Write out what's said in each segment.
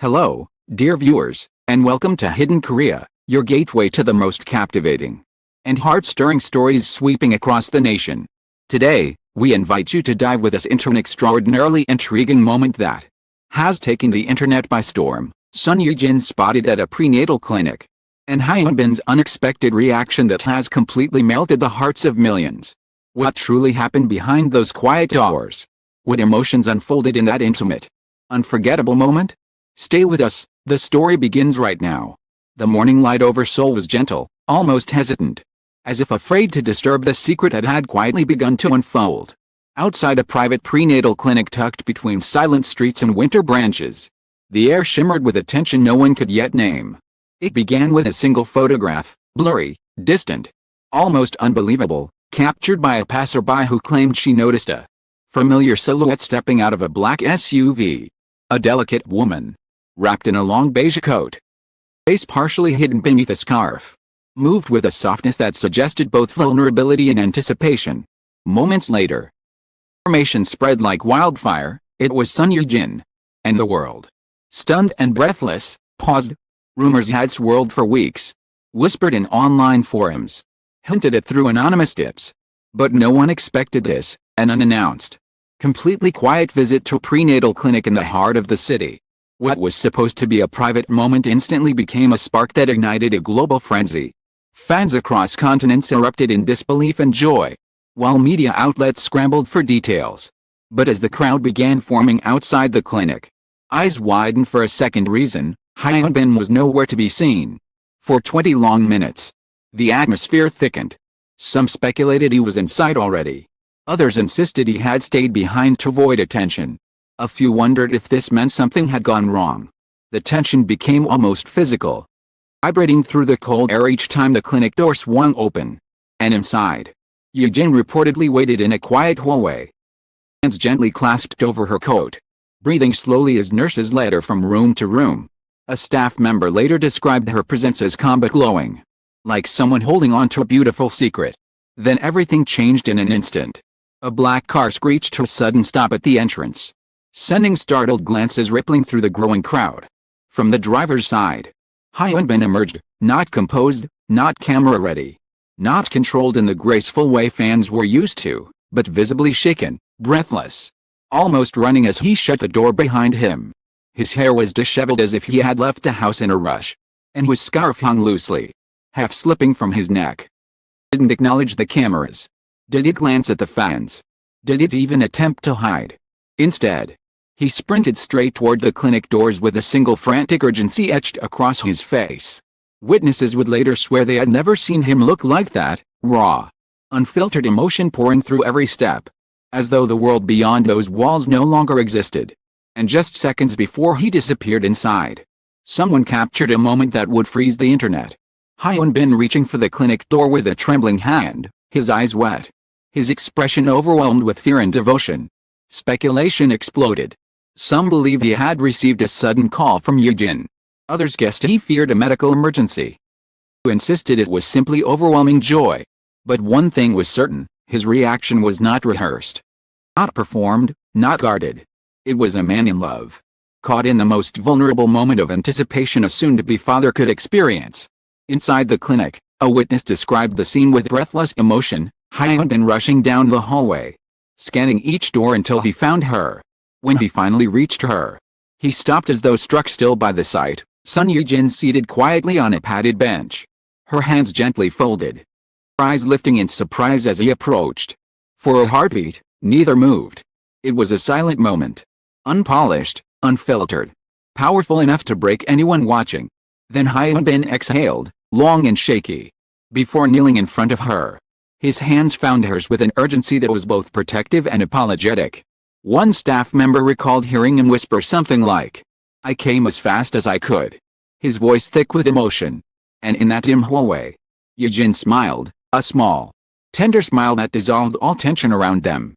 Hello, dear viewers, and welcome to Hidden Korea, your gateway to the most captivating and heart-stirring stories sweeping across the nation. Today, we invite you to dive with us into an extraordinarily intriguing moment that has taken the internet by storm. Ye-jin spotted at a prenatal clinic, and Hyunbin's unexpected reaction that has completely melted the hearts of millions. What truly happened behind those quiet doors? What emotions unfolded in that intimate, unforgettable moment? Stay with us, the story begins right now. The morning light over Seoul was gentle, almost hesitant, as if afraid to disturb the secret that had quietly begun to unfold. Outside a private prenatal clinic tucked between silent streets and winter branches, the air shimmered with a tension no one could yet name. It began with a single photograph, blurry, distant, almost unbelievable, captured by a passerby who claimed she noticed a familiar silhouette stepping out of a black SUV. A delicate woman, wrapped in a long beige coat, face partially hidden beneath a scarf, moved with a softness that suggested both vulnerability and anticipation. Moments later, information spread like wildfire. It was Ye-jin, and the world, stunned and breathless, paused. Rumors had swirled for weeks, whispered in online forums, hinted at through anonymous tips. But no one expected this, an unannounced, completely quiet visit to a prenatal clinic in the heart of the city. What was supposed to be a private moment instantly became a spark that ignited a global frenzy. Fans across continents erupted in disbelief and joy, while media outlets scrambled for details. But as the crowd began forming outside the clinic, eyes widened for a second reason. Hyun was nowhere to be seen. For 20 long minutes, the atmosphere thickened. Some speculated he was inside already. Others insisted he had stayed behind to avoid attention. A few wondered if this meant something had gone wrong. The tension became almost physical, vibrating through the cold air each time the clinic door swung open. And inside, Ye-jin reportedly waited in a quiet hallway, hands gently clasped over her coat, breathing slowly as nurses led her from room to room. A staff member later described her presence as calm but glowing, like someone holding on to a beautiful secret. Then everything changed in an instant. A black car screeched to a sudden stop at the entrance, sending startled glances rippling through the growing crowd. From the driver's side, Hyun emerged, not composed, not camera-ready, not controlled in the graceful way fans were used to, but visibly shaken, breathless, almost running as he shut the door behind him. His hair was disheveled as if he had left the house in a rush, and his scarf hung loosely, half slipping from his neck. He didn't acknowledge the cameras. Did he glance at the fans? Did he even attempt to hide? Instead, he sprinted straight toward the clinic doors with a single frantic urgency etched across his face. Witnesses would later swear they had never seen him look like that, raw, unfiltered emotion pouring through every step, as though the world beyond those walls no longer existed. And just seconds before he disappeared inside, someone captured a moment that would freeze the internet. Hyun reaching for the clinic door with a trembling hand, his eyes wet, his expression overwhelmed with fear and devotion. Speculation exploded. Some believed he had received a sudden call from Ye-jin. Others guessed he feared a medical emergency. Who insisted it was simply overwhelming joy. But one thing was certain, his reaction was not rehearsed, not performed, not guarded. It was a man in love, caught in the most vulnerable moment of anticipation a soon-to-be father could experience. Inside the clinic, a witness described the scene with breathless emotion. Hyun rushing down the hallway, scanning each door until he found her. When he finally reached her, he stopped as though struck still by the sight. Ye-jin seated quietly on a padded bench, her hands gently folded, her eyes lifting in surprise as he approached. For a heartbeat, neither moved. It was a silent moment, unpolished, unfiltered, powerful enough to break anyone watching. Then Hyun exhaled, long and shaky, before kneeling in front of her. His hands found hers with an urgency that was both protective and apologetic. One staff member recalled hearing him whisper something like, "I came as fast as I could," his voice thick with emotion. And in that dim hallway, Ye-jin smiled, a small, tender smile that dissolved all tension around them.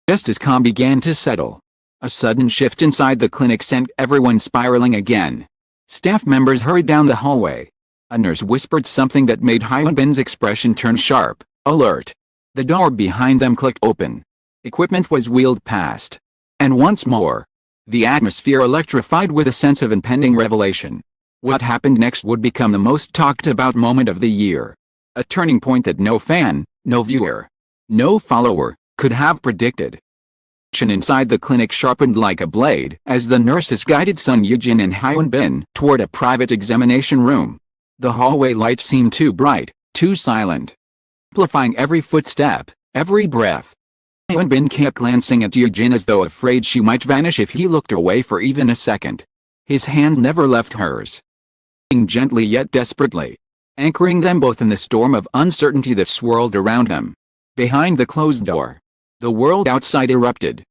Just as calm began to settle, a sudden shift inside the clinic sent everyone spiraling again. Staff members hurried down the hallway. A nurse whispered something that made Hyunbin's expression turn sharp, alert. The door behind them clicked open. Equipment was wheeled past. And once more, the atmosphere electrified with a sense of impending revelation. What happened next would become the most talked about moment of the year. A turning point that no fan, no viewer, no follower, could have predicted. Tension inside the clinic sharpened like a blade as the nurses guided Sun Ye-jin and Hyun toward a private examination room. The hallway lights seemed too bright, too silent, amplifying every footstep, every breath. Hyun kept glancing at Ye-jin as though afraid she might vanish if he looked away for even a second. His hands never left hers, gently yet desperately, anchoring them both in the storm of uncertainty that swirled around them. Behind the closed door, the world outside erupted.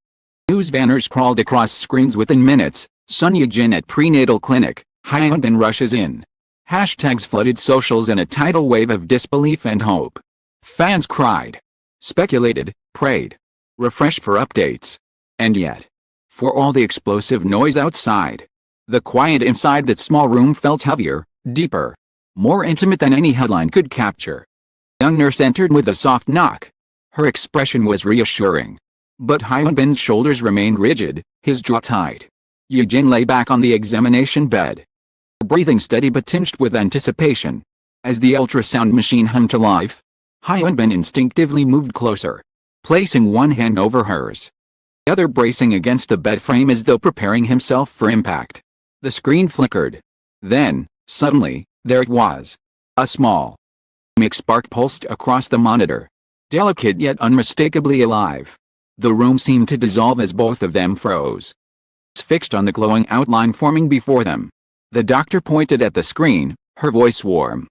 News banners crawled across screens within minutes. Sun Ye-jin at prenatal clinic, Hyun rushes in. Hashtags flooded socials in a tidal wave of disbelief and hope. Fans cried, speculated, prayed, refreshed for updates. And yet, for all the explosive noise outside, the quiet inside that small room felt heavier, deeper, more intimate than any headline could capture. A young nurse entered with a soft knock. Her expression was reassuring. But Hyun's shoulders remained rigid, his jaw tight. Ye-jin lay back on the examination bed, breathing steady but tinged with anticipation. As the ultrasound machine hummed to life, Hyun instinctively moved closer, placing one hand over hers, the other bracing against the bed frame as though preparing himself for impact. The screen flickered. Then, suddenly, there it was. A small mix spark pulsed across the monitor, delicate yet unmistakably alive. The room seemed to dissolve as both of them froze, fixed on the glowing outline forming before them. The doctor pointed at the screen, her voice warm,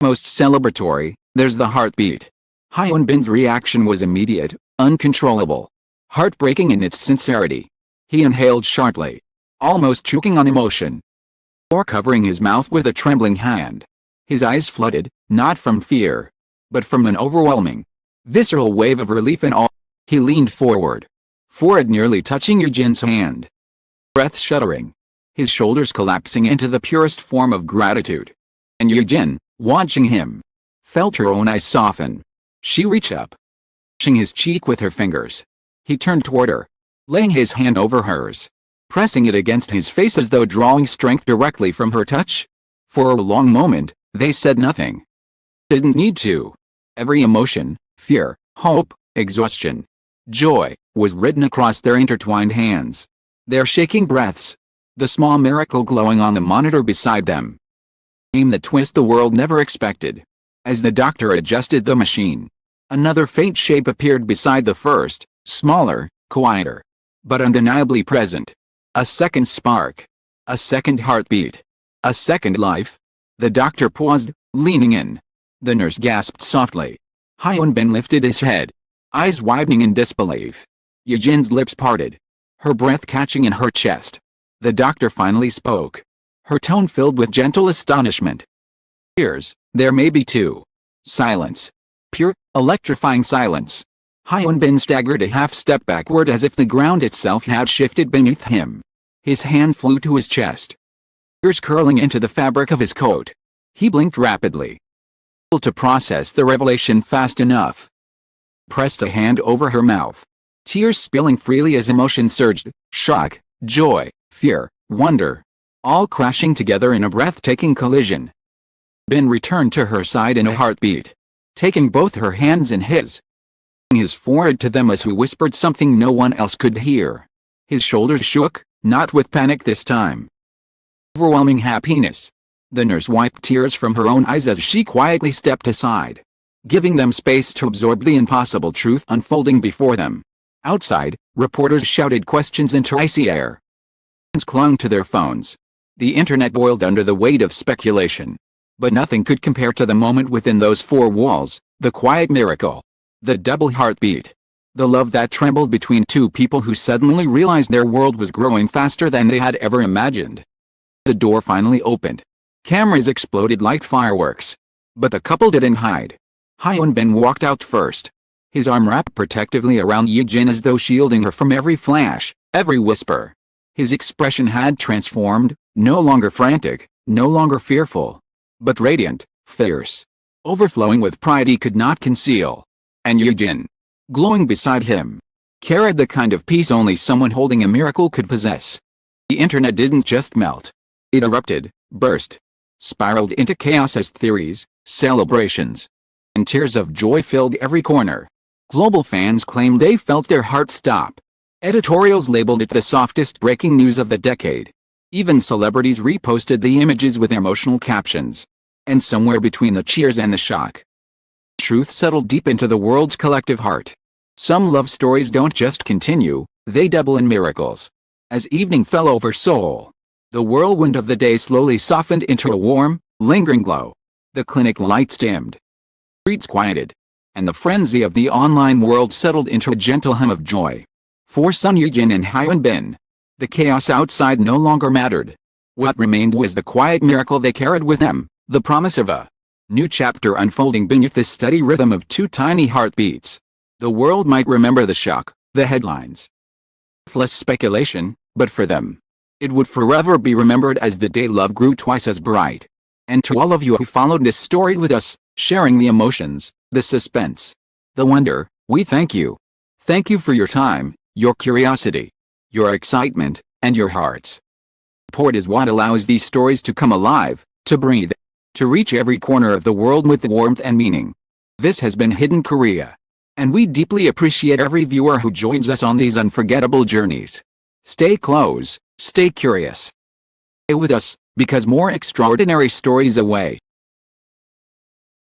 most celebratory. "There's the heartbeat." Hyun's reaction was immediate, uncontrollable, heartbreaking in its sincerity. He inhaled sharply, almost choking on emotion, or covering his mouth with a trembling hand. His eyes flooded, not from fear, but from an overwhelming, visceral wave of relief and awe. He leaned forward, forehead nearly touching Ye-jin's hand, breath shuddering, his shoulders collapsing into the purest form of gratitude. And Ye-jin, watching him, felt her own eyes soften. She reached up, touching his cheek with her fingers. He turned toward her, laying his hand over hers, pressing it against his face as though drawing strength directly from her touch. For a long moment, they said nothing. Didn't need to. Every emotion, fear, hope, exhaustion, joy, was written across their intertwined hands. Their shaking breaths, the small miracle glowing on the monitor beside them. Came the twist the world never expected. As the doctor adjusted the machine, another faint shape appeared beside the first, smaller, quieter, but undeniably present. A second spark. A second heartbeat. A second life. The doctor paused, leaning in. The nurse gasped softly. Hyun lifted his head, eyes widening in disbelief. Ye-jin's lips parted, her breath catching in her chest. The doctor finally spoke, her tone filled with gentle astonishment. "Tears, there may be two." Silence. Pure, electrifying silence. Hyun staggered a half-step backward as if the ground itself had shifted beneath him. His hand flew to his chest, tears curling into the fabric of his coat. He blinked rapidly, able to process the revelation fast enough. Pressed a hand over her mouth, tears spilling freely as emotion surged, shock, joy, fear, wonder, all crashing together in a breathtaking collision. Returned to her side in a heartbeat, taking both her hands in his forehead to them as he whispered something no one else could hear. His shoulders shook, not with panic this time. Overwhelming happiness. The nurse wiped tears from her own eyes as she quietly stepped aside, giving them space to absorb the impossible truth unfolding before them. Outside, reporters shouted questions into icy air. Fans clung to their phones. The internet boiled under the weight of speculation. But nothing could compare to the moment within those four walls, the quiet miracle, the double heartbeat, the love that trembled between two people who suddenly realized their world was growing faster than they had ever imagined. The door finally opened. Cameras exploded like fireworks. But the couple didn't hide. Hyun walked out first, his arm wrapped protectively around Ye-jin as though shielding her from every flash, every whisper. His expression had transformed, no longer frantic, no longer fearful, but radiant, fierce, overflowing with pride he could not conceal. And Ye-jin, glowing beside him, carried the kind of peace only someone holding a miracle could possess. The internet didn't just melt. It erupted, burst, spiraled into chaos as theories, celebrations, and tears of joy filled every corner. Global fans claimed they felt their hearts stop. Editorials labeled it the softest breaking news of the decade. Even celebrities reposted the images with emotional captions. And somewhere between the cheers and the shock, truth settled deep into the world's collective heart. Some love stories don't just continue, they double in miracles. As evening fell over Seoul, the whirlwind of the day slowly softened into a warm, lingering glow. The clinic lights dimmed, streets quieted, and the frenzy of the online world settled into a gentle hum of joy. For Sun Ye-jin and Hyun, the chaos outside no longer mattered. What remained was the quiet miracle they carried with them, the promise of a new chapter unfolding beneath the steady rhythm of two tiny heartbeats. The world might remember the shock, the headlines, less speculation, but for them, it would forever be remembered as the day love grew twice as bright. And to all of you who followed this story with us, sharing the emotions, the suspense, the wonder, we thank you. Thank you for your time, your curiosity, your excitement, and your hearts. Support is what allows these stories to come alive, to breathe, to reach every corner of the world with warmth and meaning. This has been Hidden Korea. And we deeply appreciate every viewer who joins us on these unforgettable journeys. Stay close, stay curious. Stay with us, because more extraordinary stories await.